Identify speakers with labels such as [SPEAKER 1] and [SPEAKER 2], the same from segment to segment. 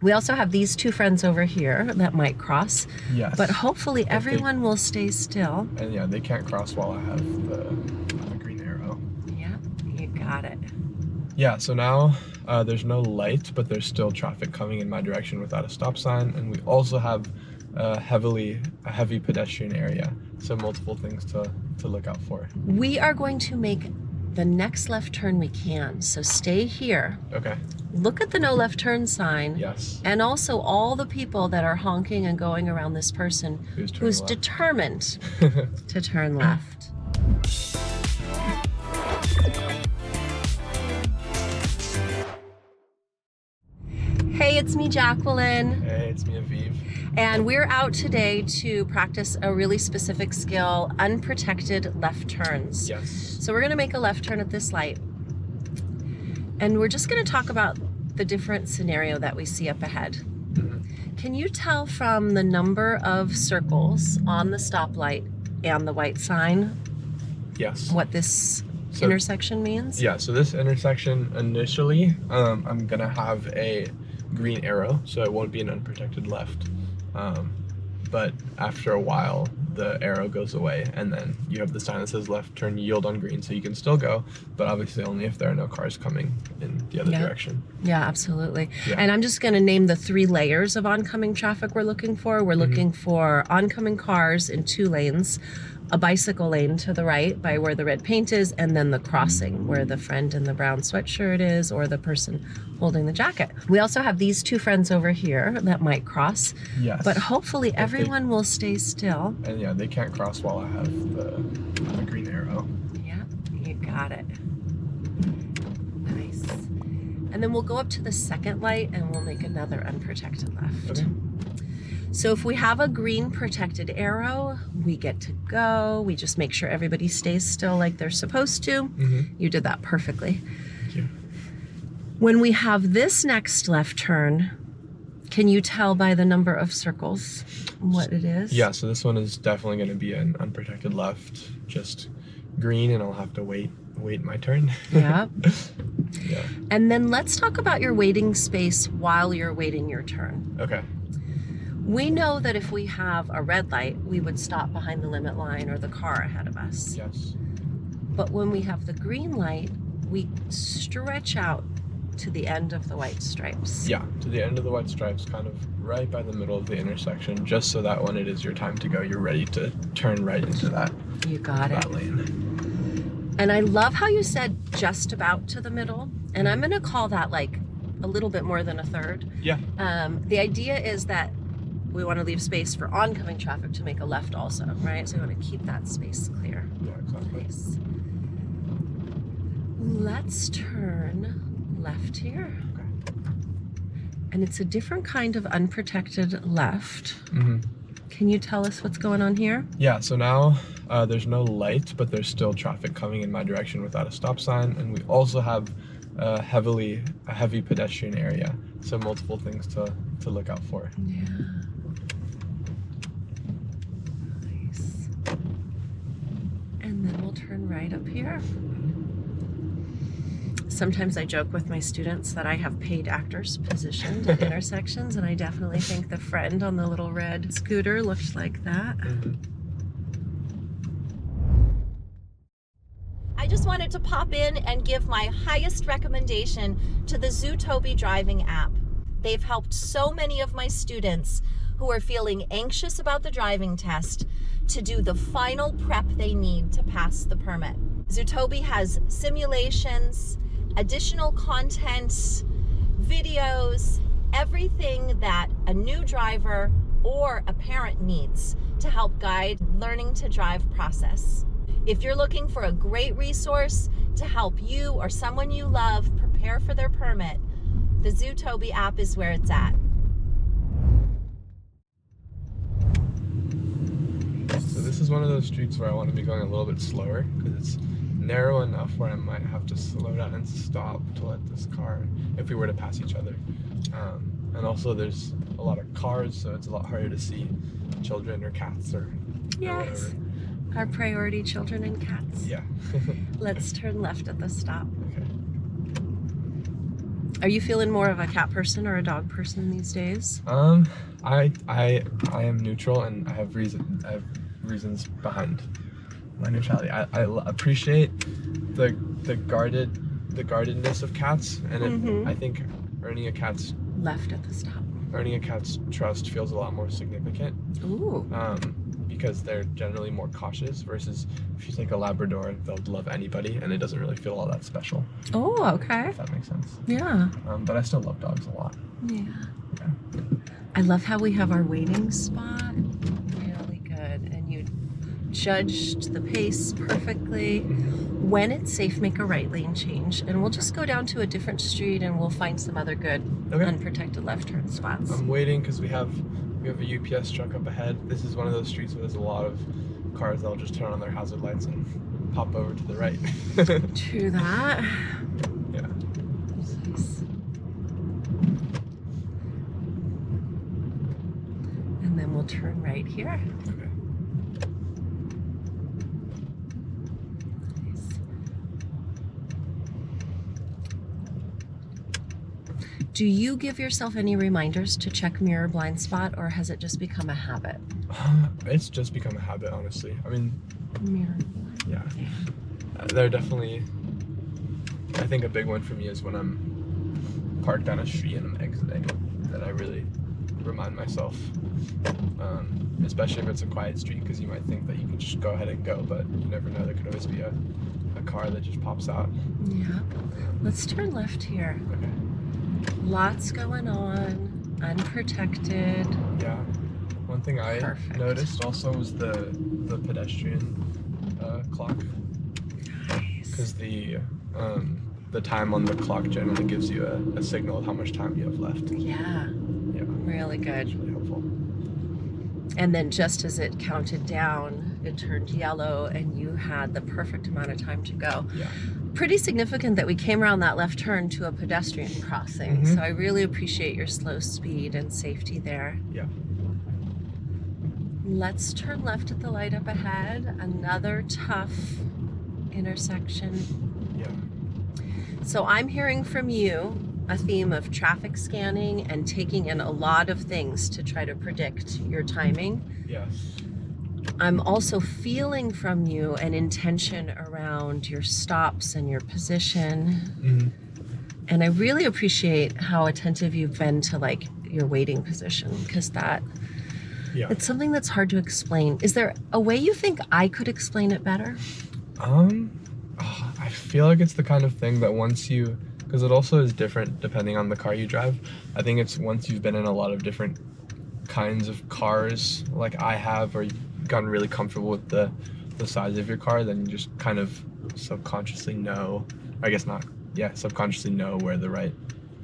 [SPEAKER 1] We also have these two friends over here that might cross.
[SPEAKER 2] Yes.
[SPEAKER 1] But hopefully everyone will stay still.
[SPEAKER 2] And yeah, they can't cross while I have the green arrow.
[SPEAKER 1] Yeah, you got it.
[SPEAKER 2] Yeah, so now there's no light, but there's still traffic coming in my direction without a stop sign. And we also have a heavy pedestrian area. So multiple things to look out for.
[SPEAKER 1] We are going to make the next left turn we can. So stay here.
[SPEAKER 2] Okay.
[SPEAKER 1] Look at the no left turn sign.
[SPEAKER 2] Yes.
[SPEAKER 1] And also all the people that are honking and going around this person who's determined to turn left. Hey, it's me, Jacqueline.
[SPEAKER 2] Hey, it's me, Aviv.
[SPEAKER 1] And we're out today to practice a really specific skill, unprotected left turns.
[SPEAKER 2] Yes.
[SPEAKER 1] So we're gonna make a left turn at this light. And we're just gonna talk about the different scenario that we see up ahead.
[SPEAKER 2] Mm-hmm.
[SPEAKER 1] Can you tell from the number of circles on the stoplight and the white sign
[SPEAKER 2] Yes.
[SPEAKER 1] what this intersection means?
[SPEAKER 2] Yeah, so this intersection initially, I'm gonna have a green arrow, so it won't be an unprotected left. But after a while, the arrow goes away, and then you have the sign that says left turn yield on green, so you can still go, but obviously only if there are no cars coming in the other direction.
[SPEAKER 1] Yeah, absolutely.
[SPEAKER 2] Yeah.
[SPEAKER 1] And I'm just going to name the 3 layers of oncoming traffic we're looking for. We're looking for oncoming cars in 2 lanes, a bicycle lane to the right by where the red paint is, and then the crossing where the friend in the brown sweatshirt is or the person holding the jacket. We also have these 2 friends over here that might cross.
[SPEAKER 2] Yes.
[SPEAKER 1] But hopefully everyone will stay still.
[SPEAKER 2] And yeah, they can't cross while I have the green arrow.
[SPEAKER 1] Yeah, you got it. Nice. And then we'll go up to the second light and we'll make another unprotected left.
[SPEAKER 2] Okay.
[SPEAKER 1] So if we have a green protected arrow, we get to go. We just make sure everybody stays still like they're supposed to.
[SPEAKER 2] Mm-hmm.
[SPEAKER 1] You did that perfectly.
[SPEAKER 2] Thank you.
[SPEAKER 1] When we have this next left turn, can you tell by the number of circles what it is?
[SPEAKER 2] Yeah, so this one is definitely going to be an unprotected left, just green, and I'll have to wait my turn.
[SPEAKER 1] Yeah.
[SPEAKER 2] Yeah.
[SPEAKER 1] And then let's talk about your waiting space while you're waiting your turn.
[SPEAKER 2] Okay.
[SPEAKER 1] We know that if we have a red light, we would stop behind the limit line or the car ahead of us.
[SPEAKER 2] Yes.
[SPEAKER 1] But when we have the green light, we stretch out to the end of the white stripes.
[SPEAKER 2] Yeah, to the end of the white stripes, kind of right by the middle of the intersection, just so that when it is your time to go, you're ready to turn right into that.
[SPEAKER 1] You got it.
[SPEAKER 2] Lane.
[SPEAKER 1] And I love how you said just about to the middle, and I'm gonna call that like a little bit more than a third.
[SPEAKER 2] Yeah.
[SPEAKER 1] The idea is that we want to leave space for oncoming traffic to make a left also, right? So we want to keep that space clear.
[SPEAKER 2] Yeah, exactly.
[SPEAKER 1] Nice. Let's turn left here.
[SPEAKER 2] Okay.
[SPEAKER 1] And it's a different kind of unprotected left.
[SPEAKER 2] Mm-hmm.
[SPEAKER 1] Can you tell us what's going on here?
[SPEAKER 2] Yeah, so now there's no light, but there's still traffic coming in my direction without a stop sign, and we also have a heavy pedestrian area, so multiple things to look out for.
[SPEAKER 1] Yeah. Nice. And then we'll turn right up here. Sometimes I joke with my students that I have paid actors positioned at intersections, and I definitely think the friend on the little red scooter looked like that.
[SPEAKER 2] Mm-hmm.
[SPEAKER 3] I just wanted to pop in and give my highest recommendation to the Zootopia driving app. They've helped so many of my students who are feeling anxious about the driving test to do the final prep they need to pass the permit. Zootopia has simulations, additional content, videos, everything that a new driver or a parent needs to help guide learning to drive process. If you're looking for a great resource to help you or someone you love prepare for their permit, the Zootopia app is where it's at.
[SPEAKER 2] So this is one of those streets where I want to be going a little bit slower because it's narrow enough where I might have to slow down and stop to let this car, if we were to pass each other. And also there's a lot of cars, so it's a lot harder to see children or cats or
[SPEAKER 1] Yes.
[SPEAKER 2] whatever.
[SPEAKER 1] Our priority, children and cats.
[SPEAKER 2] Yeah.
[SPEAKER 1] Let's turn left at the stop.
[SPEAKER 2] Okay.
[SPEAKER 1] Are you feeling more of a cat person or a dog person these days?
[SPEAKER 2] I am neutral, and I have reasons behind my neutrality. I appreciate the guardedness of cats, and I think earning a cat's trust feels a lot more significant.
[SPEAKER 1] Ooh.
[SPEAKER 2] Because they're generally more cautious, versus if you take a Labrador, they'll love anybody, and it doesn't really feel all that special.
[SPEAKER 1] Oh, okay.
[SPEAKER 2] If that makes sense.
[SPEAKER 1] Yeah.
[SPEAKER 2] But I still love dogs a lot.
[SPEAKER 1] Yeah.
[SPEAKER 2] Yeah.
[SPEAKER 1] I love how we have our waiting spot. Really good. And you judged the pace perfectly. When it's safe, make a right lane change, and we'll just go down to a different street and we'll find some other good unprotected left turn spots.
[SPEAKER 2] I'm waiting because we have a UPS truck up ahead. This is one of those streets where there's a lot of cars that'll just turn on their hazard lights and pop over to the right.
[SPEAKER 1] True that.
[SPEAKER 2] Yeah.
[SPEAKER 1] Nice. And then we'll turn right here.
[SPEAKER 2] Okay.
[SPEAKER 1] Do you give yourself any reminders to check mirror blind spot, or has it just become a habit?
[SPEAKER 2] It's just become a habit, honestly. I mean,
[SPEAKER 1] Mirror blind.
[SPEAKER 2] yeah. They're definitely, I think a big one for me is when I'm parked on a street and I'm exiting, that I really remind myself, especially if it's a quiet street, because you might think that you can just go ahead and go, but you never know, there could always be a car that just pops out.
[SPEAKER 1] Yeah. Let's turn left here.
[SPEAKER 2] Okay.
[SPEAKER 1] Lots going on, unprotected.
[SPEAKER 2] Yeah. One thing I noticed also was the pedestrian clock, because the time on the clock generally gives you a signal of how much time you have left.
[SPEAKER 1] Yeah.
[SPEAKER 2] Yeah.
[SPEAKER 1] Really good.
[SPEAKER 2] It's really helpful.
[SPEAKER 1] And then just as it counted down, it turned yellow and you had the perfect amount of time to go.
[SPEAKER 2] Yeah.
[SPEAKER 1] Pretty significant that we came around that left turn to a pedestrian crossing. So I really appreciate your slow speed and safety there.
[SPEAKER 2] Yeah.
[SPEAKER 1] Let's turn left at the light up ahead. Another tough intersection.
[SPEAKER 2] Yeah.
[SPEAKER 1] So I'm hearing from you a theme of traffic scanning and taking in a lot of things to try to predict your timing.
[SPEAKER 2] Yes.
[SPEAKER 1] I'm also feeling from you an intention around your stops and your position. And I really appreciate how attentive you've been to like your waiting position, because it's something that's hard to explain. Is there a way you think I could explain it better?
[SPEAKER 2] I feel like it's the kind of thing that because it also is different depending on the car you drive. I think it's once you've been in a lot of different kinds of cars like I have, or you've gotten really comfortable with the size of your car, then you just kind of subconsciously know, subconsciously know where the right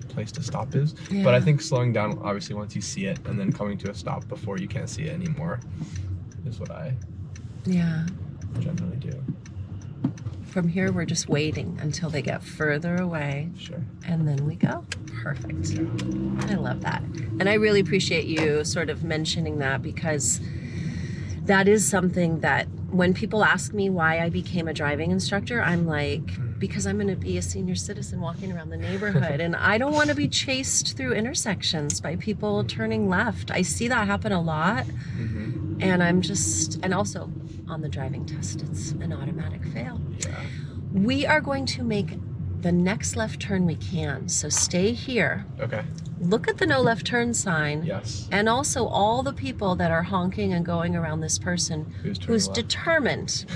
[SPEAKER 2] place to stop is.
[SPEAKER 1] Yeah.
[SPEAKER 2] But I think slowing down, obviously, once you see it, and then coming to a stop before you can't see it anymore is what I generally do.
[SPEAKER 1] From here, we're just waiting until they get further away.
[SPEAKER 2] Sure.
[SPEAKER 1] And then we go. Perfect.
[SPEAKER 2] Yeah.
[SPEAKER 1] I love that. And I really appreciate you sort of mentioning that, because that is something that when people ask me why I became a driving instructor, I'm like, because I'm going to be a senior citizen walking around the neighborhood and I don't want to be chased through intersections by people turning left. I see that happen a lot. And and also on the driving test, it's an automatic fail.
[SPEAKER 2] Yeah.
[SPEAKER 1] We are going to make the next left turn we can. So stay here.
[SPEAKER 2] Okay.
[SPEAKER 1] Look at the no left turn sign.
[SPEAKER 2] Yes.
[SPEAKER 1] And also all the people that are honking and going around this person who's determined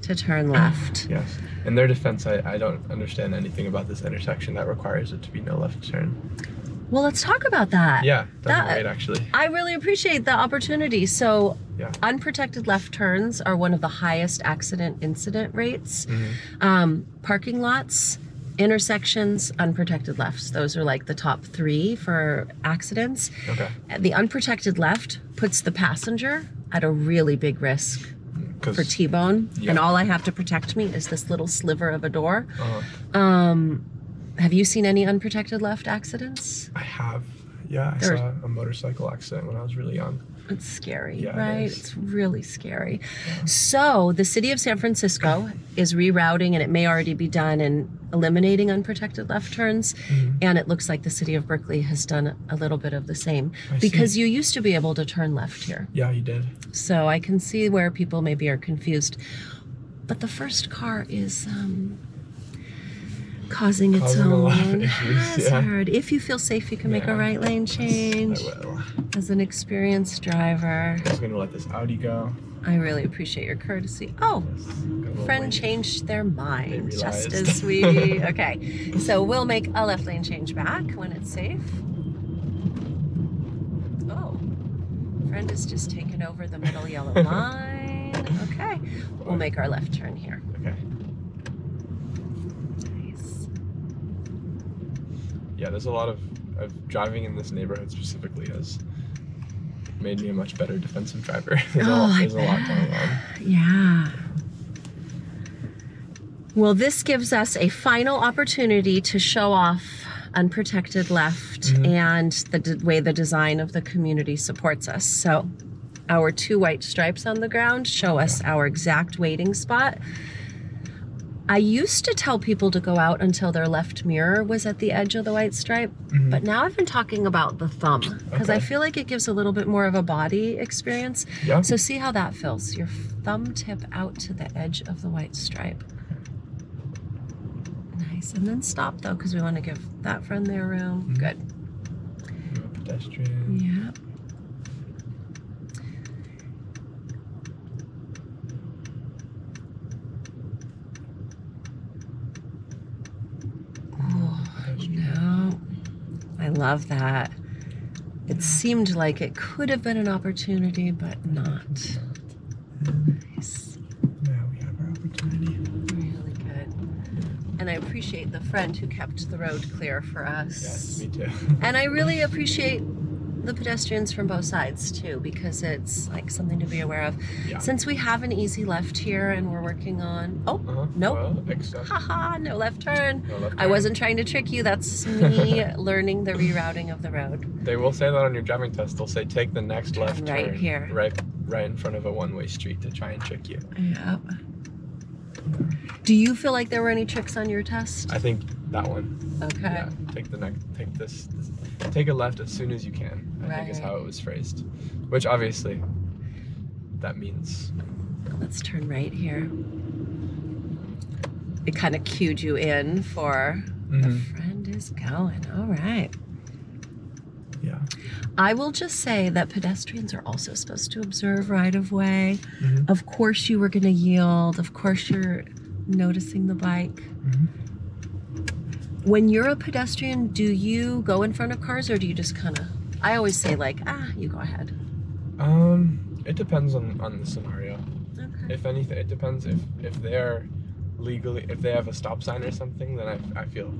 [SPEAKER 1] to turn left.
[SPEAKER 2] Yes. In their defense, I don't understand anything about this intersection that requires it to be no left turn.
[SPEAKER 1] Well, let's talk about that.
[SPEAKER 2] Yeah, that'd be great, actually.
[SPEAKER 1] I really appreciate the opportunity. So unprotected left turns are one of the highest accident incident rates. Parking lots, intersections, unprotected lefts. Those are like the top 3 for accidents.
[SPEAKER 2] Okay.
[SPEAKER 1] The unprotected left puts the passenger at a really big risk for T-bone. And all I have to protect me is this little sliver of a door. Have you seen any unprotected left accidents?
[SPEAKER 2] I have. Yeah, I saw a motorcycle accident when I was really young.
[SPEAKER 1] It's scary,
[SPEAKER 2] Yeah,
[SPEAKER 1] right?
[SPEAKER 2] it is.
[SPEAKER 1] It's really scary.
[SPEAKER 2] Yeah.
[SPEAKER 1] So the city of San Francisco is rerouting, and it may already be done, and eliminating unprotected left turns. And it looks like the city of Berkeley has done a little bit of the same, because you used to be able to turn left here.
[SPEAKER 2] Yeah, you did.
[SPEAKER 1] So I can see where people maybe are confused. But the first car is causing its
[SPEAKER 2] Causing a lot of
[SPEAKER 1] own
[SPEAKER 2] issues, yeah.
[SPEAKER 1] hazard. If you feel safe, you can make a right lane change.
[SPEAKER 2] I will.
[SPEAKER 1] As an experienced driver,
[SPEAKER 2] I'm just gonna let this Audi go.
[SPEAKER 1] I really appreciate your courtesy. Oh, friend changed their mind just
[SPEAKER 2] realized.
[SPEAKER 1] as we, okay. So we'll make a left lane change back when it's safe. Oh, friend has just taken over the middle yellow line. Okay, we'll make our left turn here.
[SPEAKER 2] Okay.
[SPEAKER 1] Nice.
[SPEAKER 2] Yeah, there's a lot of driving in this neighborhood specifically has made me a much better defensive driver. There's a lot going on.
[SPEAKER 1] Yeah. Well, this gives us a final opportunity to show off unprotected left and the way the design of the community supports us. So our 2 white stripes on the ground show us our exact waiting spot. I used to tell people to go out until their left mirror was at the edge of the white stripe, but now I've been talking about the thumb, because I feel like it gives a little bit more of a body experience.
[SPEAKER 2] Yeah.
[SPEAKER 1] So see how that feels. Your thumb tip out to the edge of the white stripe. Nice. And then stop though, because we want to give that friend their room. Good.
[SPEAKER 2] Pedestrian.
[SPEAKER 1] Yeah. No, I love that. It seemed like it could have been an opportunity, but not. Nice.
[SPEAKER 2] Now we have our opportunity.
[SPEAKER 1] Really good. And I appreciate the friend who kept the road clear for us.
[SPEAKER 2] Yes, me too.
[SPEAKER 1] And I really appreciate the pedestrians from both sides too, because it's like something to be aware of.
[SPEAKER 2] Yeah.
[SPEAKER 1] Since we have an easy left here and we're working on, nope.
[SPEAKER 2] Well, except
[SPEAKER 1] Haha, no left turn.
[SPEAKER 2] no left
[SPEAKER 1] I
[SPEAKER 2] turn.
[SPEAKER 1] wasn't trying to trick you. That's me learning the rerouting of the road.
[SPEAKER 2] They will say that on your driving test. They'll say take the next left
[SPEAKER 1] Right
[SPEAKER 2] turn.
[SPEAKER 1] here.
[SPEAKER 2] Right in front of a one-way street to try and trick you.
[SPEAKER 1] Yep. Do you feel like there were any tricks on your test?
[SPEAKER 2] I think that one.
[SPEAKER 1] Okay.
[SPEAKER 2] Yeah. Take this. Take a left as soon as you can. I think is
[SPEAKER 1] Right.
[SPEAKER 2] how it was phrased. Which obviously that means.
[SPEAKER 1] Let's turn right here. It kind of cued you in for the friend is going. All right.
[SPEAKER 2] Yeah.
[SPEAKER 1] I will just say that pedestrians are also supposed to observe right of way. Of course you were going to yield. Of course you're noticing the bike. When you're a pedestrian, do you go in front of cars, or do you just kind of, I always say like, you go ahead.
[SPEAKER 2] It depends on the scenario.
[SPEAKER 1] Okay.
[SPEAKER 2] If anything, it depends if they're legally, if they have a stop sign or something, then I feel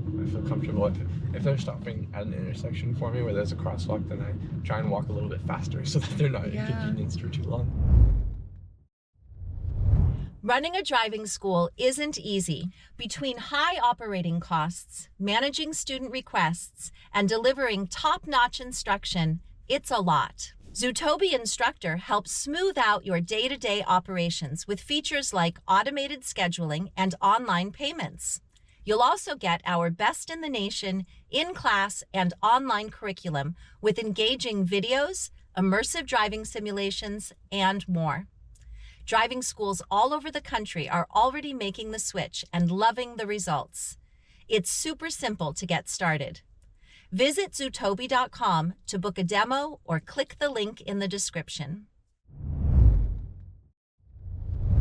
[SPEAKER 2] comfortable. If they're stopping at an intersection for me where there's a crosswalk, then I try and walk a little bit faster so that they're not inconvenienced for too long.
[SPEAKER 3] Running a driving school isn't easy. Between high operating costs, managing student requests, and delivering top-notch instruction, it's a lot. Zootobi Instructor helps smooth out your day-to-day operations with features like automated scheduling and online payments. You'll also get our best in the nation in-class and online curriculum with engaging videos, immersive driving simulations, and more. Driving schools all over the country are already making the switch and loving the results. It's super simple to get started. Visit zootobi.com to book a demo or click the link in the description.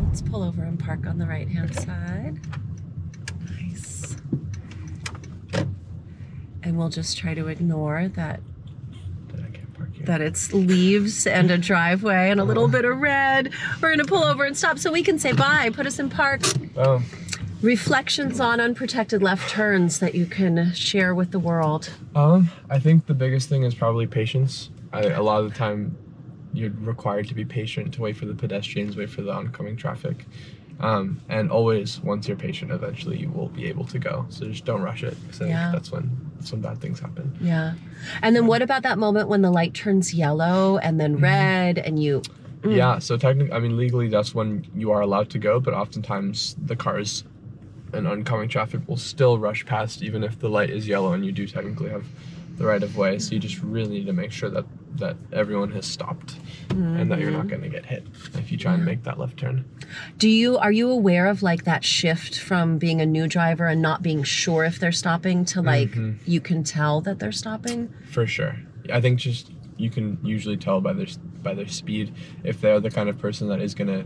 [SPEAKER 1] Let's pull over and park on the right-hand side. Nice. And we'll just try to ignore that it's leaves and a driveway and a little bit of red. We're gonna pull over and stop so we can say bye. Put us in park. Reflections on unprotected left turns that you can share with the world.
[SPEAKER 2] I think the biggest thing is probably patience. A lot of the time you're required to be patient, to wait for the pedestrians, wait for the oncoming traffic. And always, once you're patient, eventually you will be able to go. So just don't rush it. So
[SPEAKER 1] Yeah.
[SPEAKER 2] that's when bad things happen.
[SPEAKER 1] Yeah. And then what about that moment when the light turns yellow and then red and you...
[SPEAKER 2] Yeah, so technically, I mean, legally, that's when you are allowed to go, but oftentimes the cars and oncoming traffic will still rush past even if the light is yellow and you do technically have the right of way. So you just really need to make sure that everyone has stopped and that you're not going to get hit if you try and make that left turn.
[SPEAKER 1] Are you aware of like that shift from being a new driver and not being sure if they're stopping to like you can tell that they're stopping?
[SPEAKER 2] For sure. I think just you can usually tell by their speed if they're the kind of person that is going to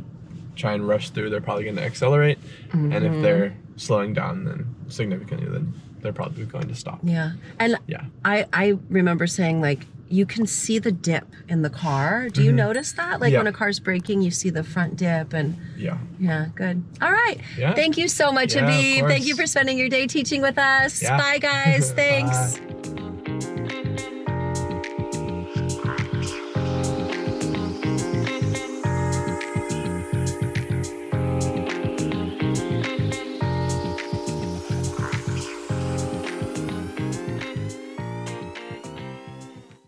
[SPEAKER 2] try and rush through. They're probably going to accelerate, and if they're slowing down then significantly, then they're probably going to stop.
[SPEAKER 1] Yeah. And
[SPEAKER 2] Yeah.
[SPEAKER 1] I remember saying like you can see the dip in the car. Do you notice that? Like when a car's braking, you see the front dip and yeah, good. All right.
[SPEAKER 2] Yeah.
[SPEAKER 1] Thank you so much,
[SPEAKER 2] Yeah, of
[SPEAKER 1] Aviv. Thank
[SPEAKER 2] course.
[SPEAKER 1] you for spending your day teaching with us.
[SPEAKER 2] Yeah.
[SPEAKER 1] Bye guys. Thanks.
[SPEAKER 2] Bye.